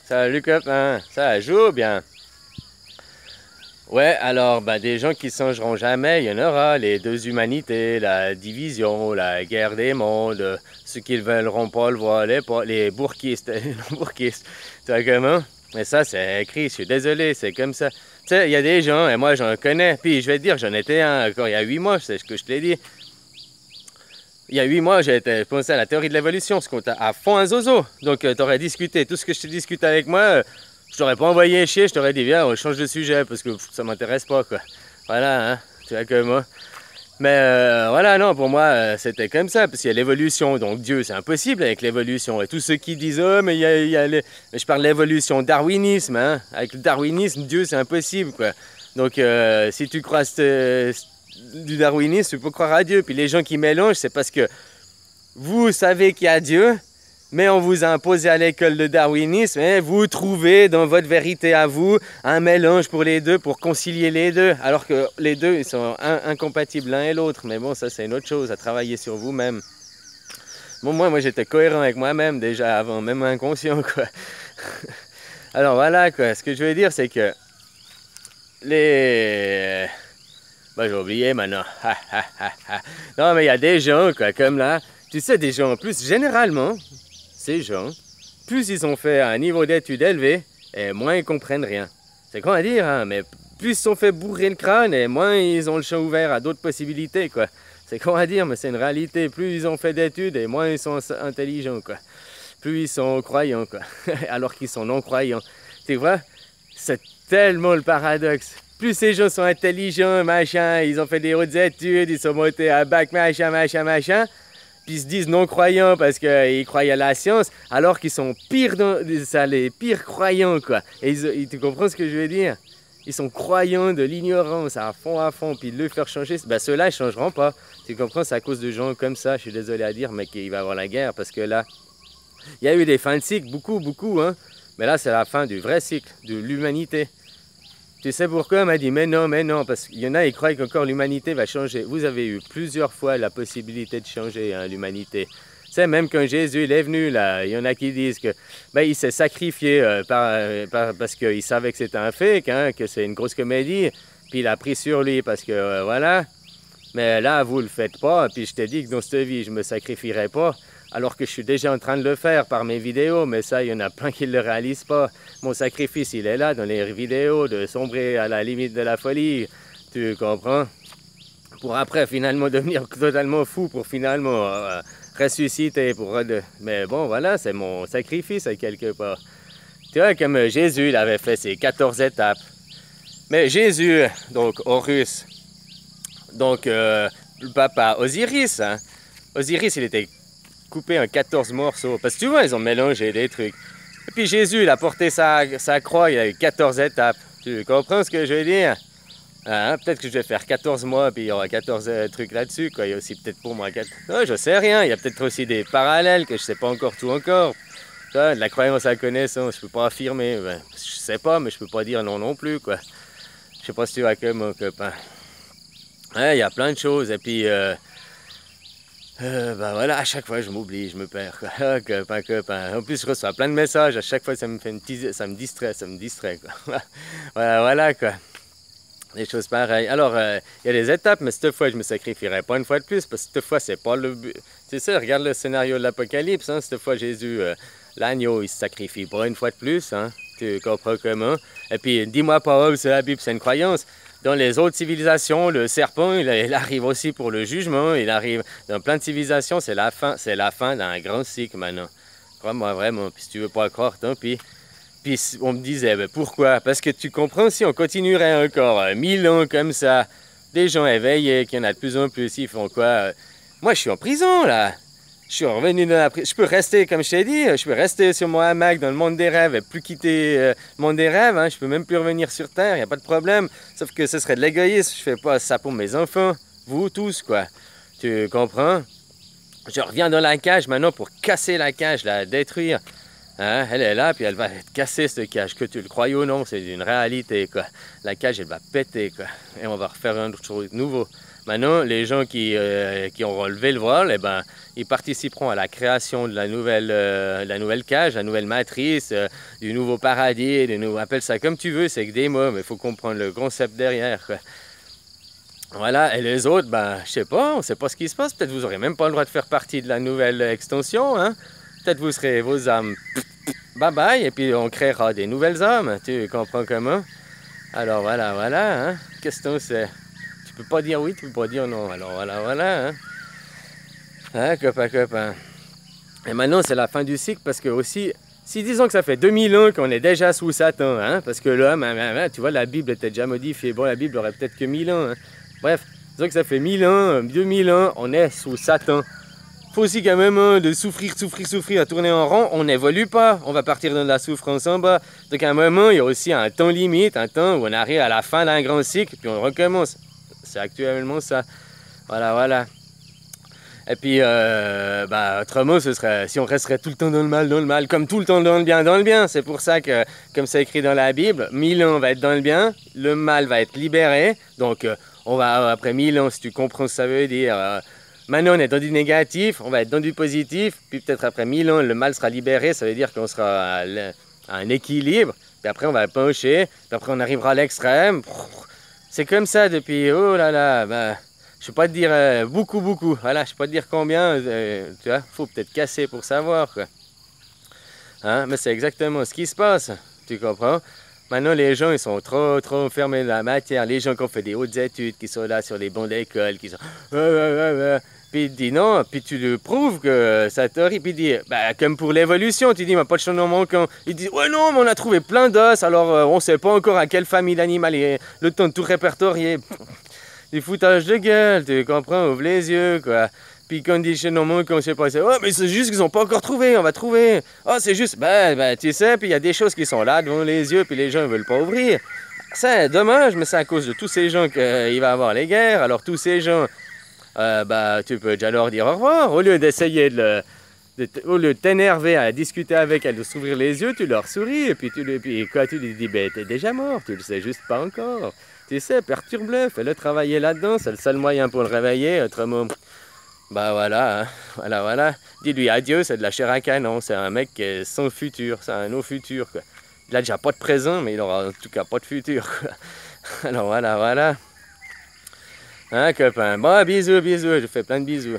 Salut copain, ça joue bien. Ouais, alors des gens qui songeront jamais, il y en aura, les deux humanités, la division, la guerre des mondes, ceux qui ne veulent pas le voir, les bourquistes, les non-bourquistes, tu vois comment? Mais ça, c'est écrit, je suis désolé, c'est comme ça. Tu sais, il y a des gens, et moi j'en connais, puis je vais te dire, j'en étais un encore il y a 8 mois, c'est ce que je t'ai dit. Il y a 8 mois, j'ai pensé à la théorie de l'évolution, parce qu'on t'a à fond un zozo. Donc, tu aurais discuté tout ce que je te discute avec moi, je t'aurais pas envoyé chier, je t'aurais dit, viens, on change de sujet, parce que ça m'intéresse pas, quoi. Voilà, hein, tu vois que moi. Mais voilà, non, pour moi, c'était comme ça, parce qu'il y a l'évolution, donc Dieu, c'est impossible avec l'évolution. Et tous ceux qui disent, oh, mais mais je parle de l'évolution, darwinisme, hein. Avec le darwinisme, Dieu, c'est impossible, quoi. Donc, si tu crois du darwinisme, tu peux croire à Dieu. Puis les gens qui mélangent, c'est parce que vous savez qu'il y a Dieu, mais on vous a imposé à l'école le darwinisme, et vous trouvez dans votre vérité à vous un mélange pour les deux, pour concilier les deux, alors que les deux ils sont incompatibles l'un et l'autre. Mais bon, ça c'est une autre chose, à travailler sur vous-même. Bon, moi j'étais cohérent avec moi-même déjà avant, même inconscient, quoi. Alors voilà, quoi. Ce que je veux dire, c'est que les... j'ai oublié maintenant. Non, mais il y a des gens, quoi, comme là. Tu sais, des gens en plus, généralement, ces gens, plus ils ont fait un niveau d'études élevé, et moins ils comprennent rien. C'est con à dire, hein, mais plus ils sont fait bourrer le crâne, et moins ils ont le champ ouvert à d'autres possibilités, quoi. C'est con à dire, mais c'est une réalité. Plus ils ont fait d'études, et moins ils sont intelligents, quoi. Plus ils sont croyants, quoi. Alors qu'ils sont non-croyants. Tu vois, c'est tellement le paradoxe. Plus ces gens sont intelligents, machin, ils ont fait des hautes études, ils sont montés à bac, machin, puis ils se disent non-croyants parce qu'ils croient à la science, alors qu'ils sont les pires croyants, quoi. Et tu comprends ce que je veux dire? Ils sont croyants de l'ignorance à fond, puis le faire changer, ceux-là, ils changeront pas. Tu comprends? C'est à cause de gens comme ça, je suis désolé à dire, mais qu'il va y avoir la guerre, parce que là, il y a eu des fins de cycle, beaucoup, hein. Mais là, c'est la fin du vrai cycle, de l'humanité. Tu sais pourquoi? Elle m'a dit, mais non, parce qu'il y en a, ils croient qu'encore l'humanité va changer. Vous avez eu plusieurs fois la possibilité de changer, hein, l'humanité. C'est même quand Jésus il est venu, là, il y en a qui disent que il s'est sacrifié parce qu'il savait que c'était un fake, hein, que c'est une grosse comédie, puis il a pris sur lui parce que, voilà. Mais là, vous le faites pas, puis je t'ai dit que dans cette vie, je me sacrifierai pas, alors que je suis déjà en train de le faire par mes vidéos, mais ça, il y en a plein qui ne le réalisent pas. Mon sacrifice, il est là dans les vidéos, de sombrer à la limite de la folie, tu comprends? Pour après, finalement, devenir totalement fou, pour finalement ressusciter, mais bon, voilà, c'est mon sacrifice, à quelque part. Tu vois, comme Jésus, il avait fait ses 14 étapes. Mais Jésus, donc Horus, donc le papa Osiris, hein. Osiris, il était coupé en 14 morceaux. Parce que tu vois, ils ont mélangé des trucs. Et puis Jésus, il a porté sa croix, il a eu 14 étapes. Tu comprends ce que je veux dire? Hein? Peut-être que je vais faire 14 mois, puis il y aura 14 trucs là-dessus, quoi. Il y a aussi peut-être pour moi 4... Non, je sais rien. Il y a peut-être aussi des parallèles que je sais pas encore tout encore. Tu vois, de la croyance à la connaissance, je peux pas affirmer. Je sais pas, mais je peux pas dire non plus, quoi. Je sais pas si tu vois que mon copain. Ouais, il y a plein de choses. Et puis... voilà, à chaque fois je m'oublie, je me perds, quoi. Ah, copain. En plus, je reçois plein de messages, à chaque fois ça me fait ça me distrait, quoi. Voilà, quoi. Des choses pareilles. Alors, il y a des étapes, mais cette fois, je me sacrifierai pas une fois de plus, parce que cette fois, c'est pas le but. Tu sais, regarde le scénario de l'Apocalypse, hein. Cette fois, Jésus, l'agneau, il se sacrifie pas une fois de plus, hein. Tu comprends comment? Et puis, dis-moi pas, oh, c'est la Bible, c'est une croyance. Dans les autres civilisations, le serpent, il arrive aussi pour le jugement. Il arrive dans plein de civilisations, c'est la fin d'un grand cycle maintenant. Crois-moi vraiment. Puis si tu veux pas le croire, tant pis. Puis on me disait, pourquoi? Parce que tu comprends, si on continuerait encore 1000 ans comme ça, des gens éveillés, qu'il y en a de plus en plus, ils font quoi? Moi, je suis en prison, là. Je suis revenu dans la prison. Je peux rester, comme je t'ai dit, je peux rester sur mon hamac dans le monde des rêves et plus quitter le monde des rêves. Hein. Je peux même plus revenir sur Terre, il n'y a pas de problème. Sauf que ce serait de l'égoïsme. Je fais pas ça pour mes enfants. Vous tous, quoi. Tu comprends? Je reviens dans la cage maintenant pour casser la cage, la détruire. Hein? Elle est là, puis elle va être cassée, cette cage. Que tu le croyes ou non, c'est une réalité, quoi. La cage, elle va péter, quoi. Et on va refaire un autre chose nouveau. Maintenant, les gens qui ont relevé le vol, eh ben, ils participeront à la création de la nouvelle cage, la nouvelle matrice, du nouveau paradis, appelle ça comme tu veux, c'est que des mots, mais il faut comprendre le concept derrière, quoi. Voilà, et les autres, ben, je sais pas, on sait pas ce qui se passe. Peut-être vous n'aurez même pas le droit de faire partie de la nouvelle extension, hein. Peut-être vous serez vos âmes, bye bye, et puis on créera des nouvelles âmes, tu comprends comment? Alors voilà, hein. Qu'est-ce que c'est? Tu peux pas dire oui, tu peux pas dire non. Alors voilà, hein. Hein, copain. Et maintenant, c'est la fin du cycle parce que aussi, si disons que ça fait 2000 ans qu'on est déjà sous Satan, hein, parce que l'homme, tu vois, la Bible était déjà modifiée. Bon, la Bible aurait peut-être que 1000 ans, hein. Bref, disons que ça fait 1000 ans, 2000 ans, on est sous Satan. Faut aussi quand même de souffrir, à tourner en rond, on n'évolue pas, on va partir dans la souffrance en bas. Donc à un moment, il y a aussi un temps limite, un temps où on arrive à la fin d'un grand cycle, puis on recommence. C'est actuellement ça. Voilà. Et puis, autrement, ce serait, si on resterait tout le temps dans le mal, comme tout le temps dans le bien. C'est pour ça que, comme c'est écrit dans la Bible, 1000 ans va être dans le bien, le mal va être libéré. Donc, on va, après 1000 ans, si tu comprends ce que ça veut dire, maintenant on est dans du négatif, on va être dans du positif, puis peut-être après 1000 ans, le mal sera libéré, ça veut dire qu'on sera à un équilibre, puis après on va pencher, puis après on arrivera à l'extrême. C'est comme ça depuis, oh là là, je ne peux pas te dire beaucoup, voilà, je ne peux pas te dire combien, tu vois, faut peut-être casser pour savoir, quoi. Hein? Mais c'est exactement ce qui se passe, tu comprends? Maintenant, les gens, ils sont trop fermés dans la matière. Les gens qui ont fait des hautes études, qui sont là sur les bancs d'école, qui sont... Puis il dit non, puis tu lui prouves que ça t'arrive. Puis il dit, comme pour l'évolution, tu dis, mais pas de changement manquant. Il dit, ouais, non, mais on a trouvé plein d'os, alors on ne sait pas encore à quelle famille d'animal il est le temps de tout répertorier. Du foutage de gueule, tu comprends, ouvre les yeux, quoi. Puis conditionnement manquant, je sais pas, c'est, oh, mais c'est juste qu'ils n'ont pas encore trouvé, on va trouver. Oh, c'est juste, tu sais, puis il y a des choses qui sont là devant les yeux, puis les gens ne veulent pas ouvrir. C'est dommage, mais c'est à cause de tous ces gens qu'il va y avoir les guerres. Alors tous ces gens, tu peux déjà leur dire au revoir. Au lieu d'essayer au lieu de t'énerver à discuter avec elle, de s'ouvrir les yeux, tu leur souris, et puis tu lui dis, t'es déjà mort, tu le sais juste pas encore. Tu sais, perturbe-le, fais-le travailler là-dedans, c'est le seul moyen pour le réveiller, autrement... voilà, hein. Voilà. Dis-lui adieu, c'est de la chair à canon, c'est un mec qui est sans futur, c'est un no-futur, quoi. Il a déjà pas de présent, mais il aura en tout cas pas de futur, quoi. Alors voilà. Hein, copain? Bon, bisous, je fais plein de bisous.